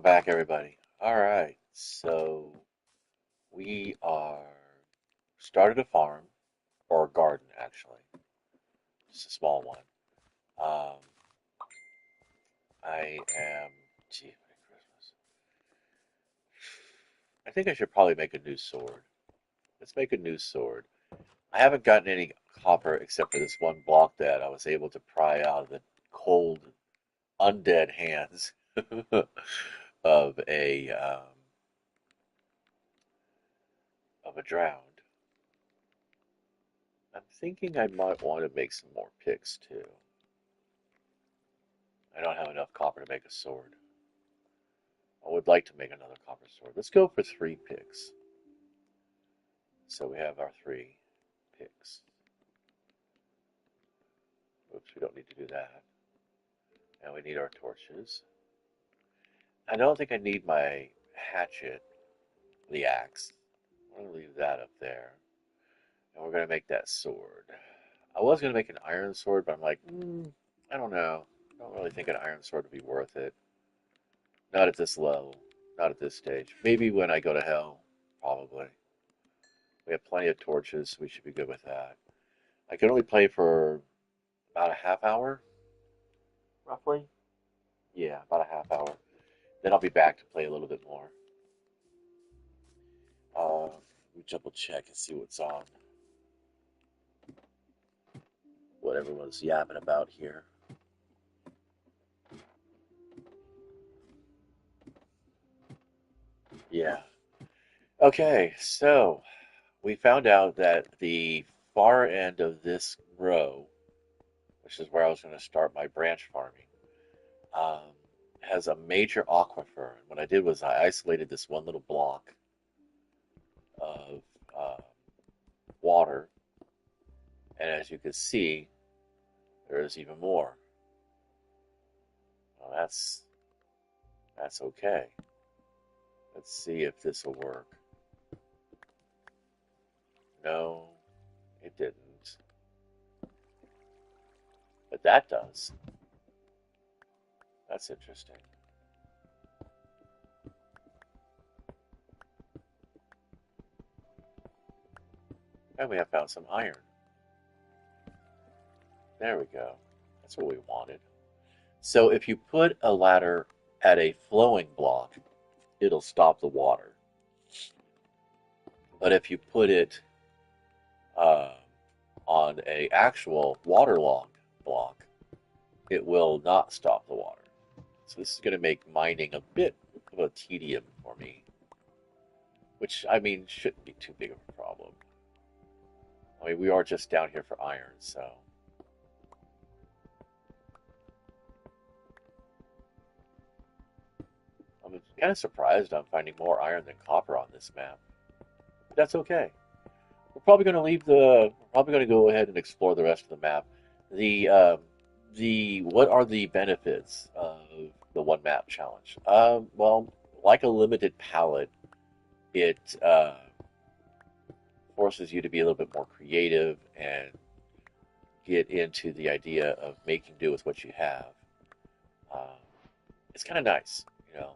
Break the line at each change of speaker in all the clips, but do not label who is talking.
Back, everybody. All right, so we are started a farm or a garden, actually, just a small one. Um, I am, gee, Merry Christmas. I think I should probably make a new sword. Let's make a new sword. I haven't gotten any copper except for this one block that I was able to pry out of the cold, undead hands of a drowned. I'm thinking I might want to make some more picks too. I don't have enough copper to make a sword. I would like to make another copper sword. Let's go for 3 picks. So we have our 3 picks. Oops, we don't need to do that. And we need our torches. I don't think I need my hatchet, the axe. I'm going to leave that up there. And we're going to make that sword. I was going to make an iron sword, but I'm like, I don't know. I don't really think an iron sword would be worth it. Not at this level. Not at this stage. Maybe when I go to hell. Probably. We have plenty of torches. So we should be good with that. I can only play for about a half hour, roughly. Yeah, about a half hour. Then I'll be back to play a little bit more. Let me double check and see what's on. What everyone's yapping about here. Yeah. Okay, so we found out that the far end of this row, which is where I was going to start my branch farming, um, has a major aquifer. And what I did was I isolated this one little block of water, and as you can see, there is even more. Well, that's okay. Let's see if this will work. No, it didn't. But that does. That's interesting. And we have found some iron. There we go. That's what we wanted. So if you put a ladder at a flowing block, it'll stop the water. But if you put it uh, on a actual waterlogged block, it will not stop the water. So this is going to make mining a bit of a tedium for me, which I mean shouldn't be too big of a problem. I mean we are just down here for iron, so I'm kind of surprised I'm finding more iron than copper on this map. But that's okay. We're probably going to go ahead and explore the rest of the map. The what are the benefits of the one map challenge? Well, like a limited palette, it forces you to be a little bit more creative and get into the idea of making do with what you have. Uh, it's kind of nice, you know.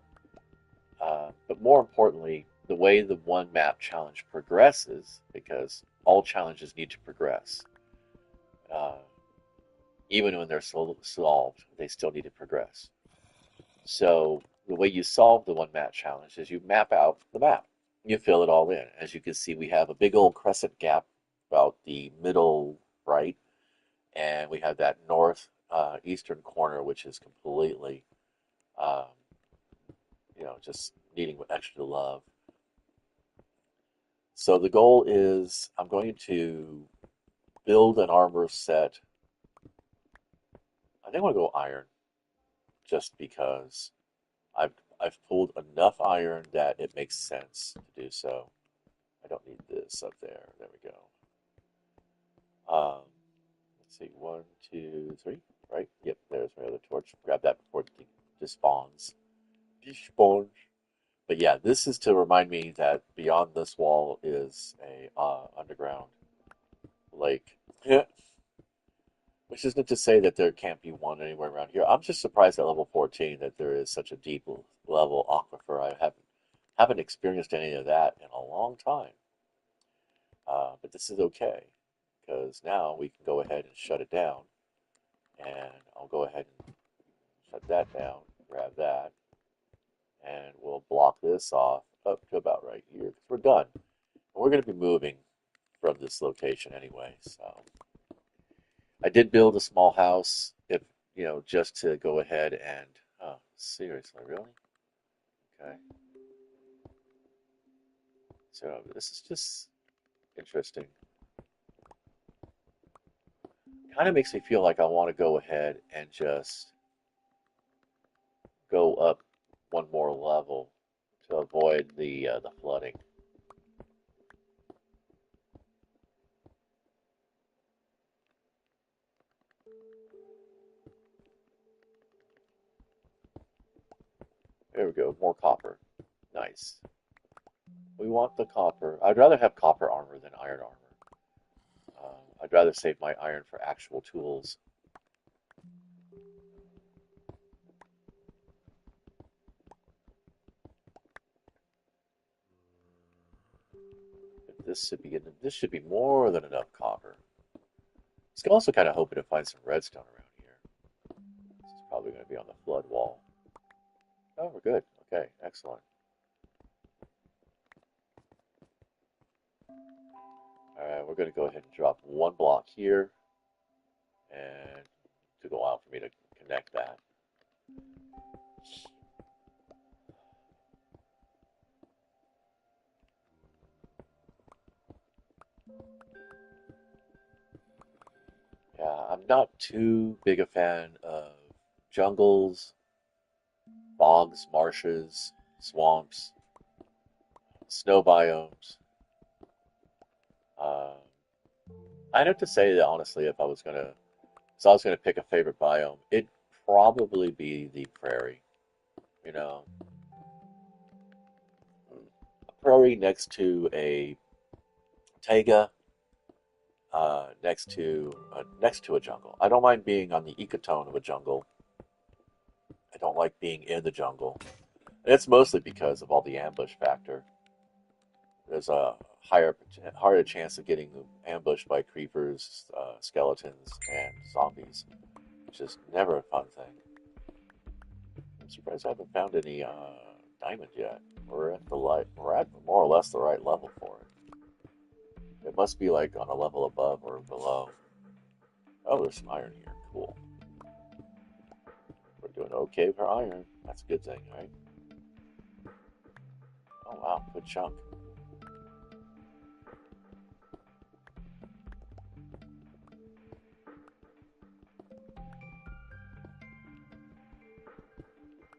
But more importantly, the way the one map challenge progresses, because all challenges need to progress. Uh, Even when they're solved, they still need to progress. So the way you solve the one map challenge is you map out the map. You fill it all in. As you can see, we have a big old crescent gap about the middle right, and we have that north eastern corner, which is completely, um, just needing extra love. So the goal is I'm going to build an armor set. I think I want to go iron just because I've pulled enough iron that it makes sense to do so. I don't need this up there. There we go. Um, let's see, 1, 2, 3. Right? Yep. There's my other torch. Grab that before it despawns. Despawns. But yeah, this is to remind me that beyond this wall is a underground lake, which Which isn't to say that there can't be one anywhere around here. I'm just surprised at level 14 that there is such a deep level aquifer. I haven't experienced any of that in a long time. But this is okay because now we can go ahead and shut it down. And I'll go ahead and shut that down, grab that, and we'll block this off up to about right here because we're done. And we're going to be moving from this location anyway. So I did build a small house, if just to go ahead and. Oh, seriously, really? Okay. So this is just interesting. Kind of makes me feel like I want to go ahead and just go up one more level to avoid the flooding. There we go, more copper. Nice. We want the copper. I'd rather have copper armor than iron armor. I'd rather save my iron for actual tools. This should be more than enough copper. It's also kind of hoping to find some redstone around here. This is probably going to be on the flood wall. Oh, we're good. Okay, excellent. All right, we're going to go ahead and drop one block here, and to go out for me to connect that. Yeah, I'm not too big a fan of jungles, bogs, marshes, swamps, snow biomes. Uh, I'd have to say that honestly, if I was gonna pick a favorite biome, it'd probably be the prairie. You know, a prairie next to a taiga, next to a jungle. I don't mind being on the ecotone of a jungle. I don't like being in the jungle. And it's mostly because of all the ambush factor. There's a harder chance of getting ambushed by creepers, skeletons, and zombies, which is never a fun thing. I'm surprised I haven't found any diamonds yet. We're at more or less the right level for it. It must be like on a level above or below. Oh, there's some iron here. Cool. We're doing okay for iron. That's a good thing, right? Oh wow, good chunk.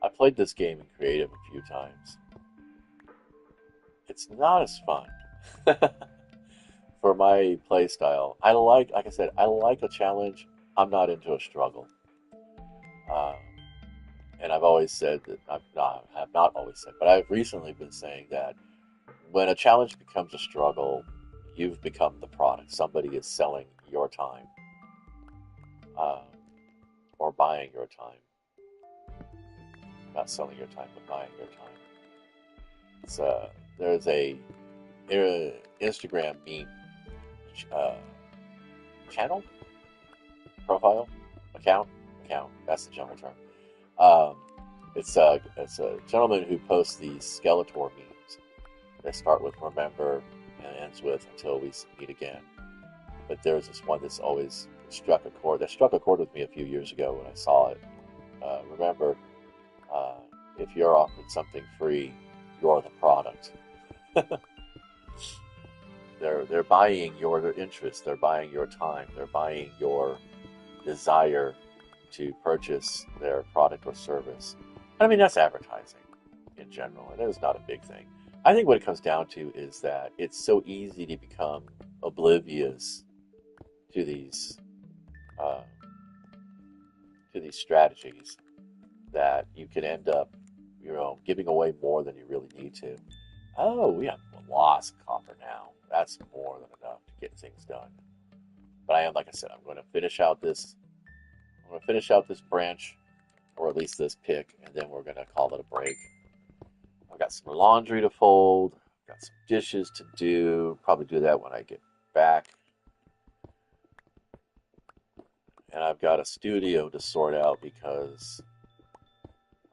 I played this game in creative a few times. It's not as fun for my play style. Like I said, I like a challenge. I'm not into a struggle. Uh, and I've always said that I have not always said, but I've recently been saying that when a challenge becomes a struggle, you've become the product. Somebody is selling your time, uh, or buying your time. Not selling your time, but buying your time. It's there's a Instagram meme uh, channel profile account account. That's the general term. Um, it's a gentleman who posts these Skeletor memes. They start with "Remember" and ends with "Until we meet again." But there's this one that's always struck a chord. That struck a chord with me a few years ago when I saw it. Remember, uh, if you're offered something free, you're the product. They're buying your interest. They're buying your time. They're buying your desire to purchase their product or service. I mean, that's advertising in general, and it is not a big thing. I think what it comes down to is that it's so easy to become oblivious to uh, these strategies that you can end up, giving away more than you really need to. Oh, we have lots of copper now. That's more than enough to get things done. But like I said, I'm going to finish out this going to finish out this branch, or at least this pick, and then we're going to call it a break. I've got some laundry to fold, got some dishes to do. Probably do that when I get back. And I've got a studio to sort out because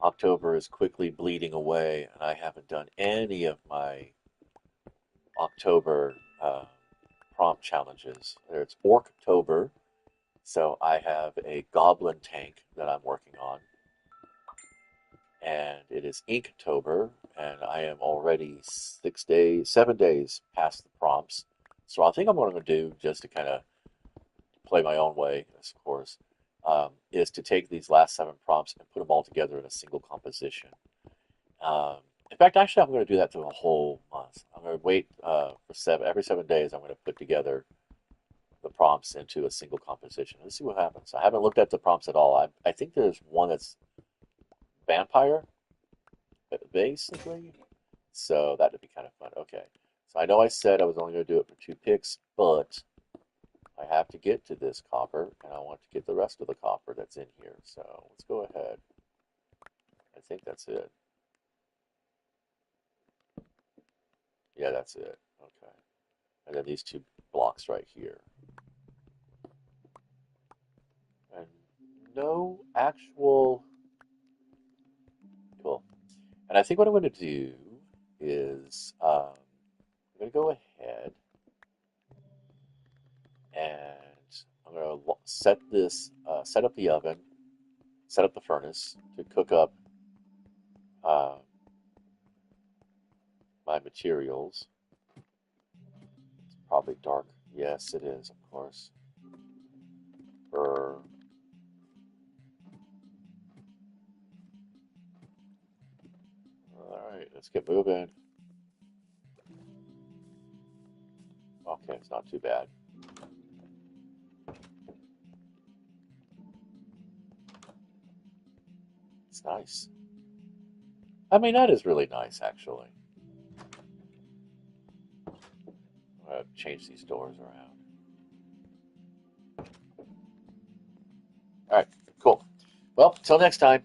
October is quickly bleeding away, and I haven't done any of my October prompt challenges. It's Orktober, so I have a goblin tank that I'm working on, and it is Inktober, and I am already 7 days past the prompts. So I think I'm going to do, just to kind of play my own way, of course, is to take these last 7 prompts and put them all together in a single composition. Um, in fact, actually, I'm going to do that through a whole month. I'm going to wait for every 7 days. I'm going to put together the prompts into a single composition. Let's see what happens. I haven't looked at the prompts at all. I think there's one that's vampire, basically. So that would be kind of fun. Okay. So I know I said I was only going to do it for 2 picks, but I have to get to this copper, and I want to get the rest of the copper that's in here. So let's go ahead. I think that's it. Yeah, that's it. Okay. And then these 2 blocks right here. And no actual... Cool. And I think what I'm going to do is I'm going to go ahead and I'm going to set up the oven, set up the furnace to cook up uh, my materials. It's probably dark. Yes, it is, of course. Brr. All right, let's get moving. Okay, it's not too bad. It's nice. I mean, that is really nice, actually. I'm going to change these doors around. All right, cool. Well, till next time.